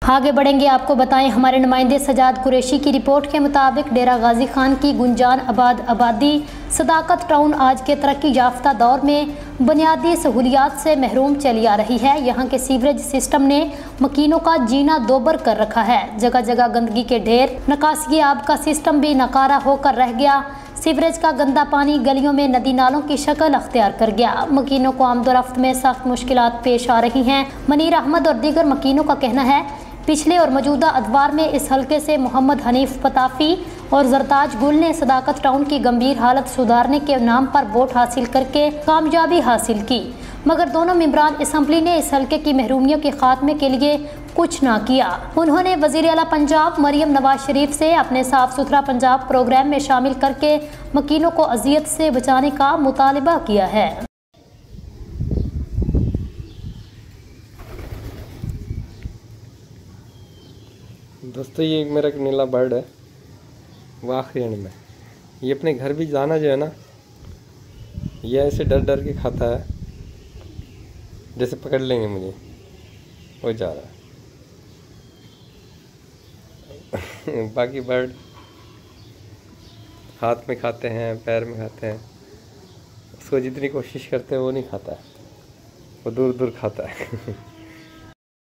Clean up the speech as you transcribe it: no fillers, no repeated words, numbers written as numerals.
आगे बढ़ेंगे, आपको बताएं हमारे नुमाइंदे सजाद कुरैशी की रिपोर्ट के मुताबिक डेरा गाजी खान की गुंजान आबाद आबादी सदाकत टाउन आज के तरक्की याफ्ता दौर में बुनियादी सहूलियात से महरूम चली आ रही है। यहाँ के सीवरेज सिस्टम ने मकीनों का जीना दोबर कर रखा है। जगह जगह गंदगी के ढेर, निकासी आब का सिस्टम भी नकारा होकर रह गया। सीवरेज का गंदा पानी गलियों में नदी नालों की शक्ल अख्तियार कर गया। मकीनों को आमदोरफ्त में सख्त मुश्किलात पेश आ रही हैं। मनीर अहमद और दीगर मकीनों का कहना है पिछले और मौजूदा अदवार में इस हल्के से मोहम्मद हनीफ पताफी और जरताज गुल ने सदाकत टाउन की गंभीर हालत सुधारने के नाम पर वोट हासिल करके कामयाबी हासिल की, मगर दोनों मेंबरान असम्बली ने इस हल्के की महरूमियों के खात्मे के लिए कुछ ना किया। उन्होंने वज़ीर आला पंजाब मरियम नवाज शरीफ से अपने साफ सुथरा पंजाब प्रोग्राम में शामिल करके मकीनों को अजियत से बचाने का मुतालिबा किया है। दोस्तों, ये मेरा एक नीला बर्ड है, वो आखिरी एंड में। ये अपने घर भी जाना जो है ना, ये ऐसे डर डर के खाता है जैसे पकड़ लेंगे मुझे। वो जा रहा है। बाकी बर्ड हाथ में खाते हैं, पैर में खाते हैं, उसको जितनी कोशिश करते हैं वो नहीं खाता है, वो दूर दूर खाता है।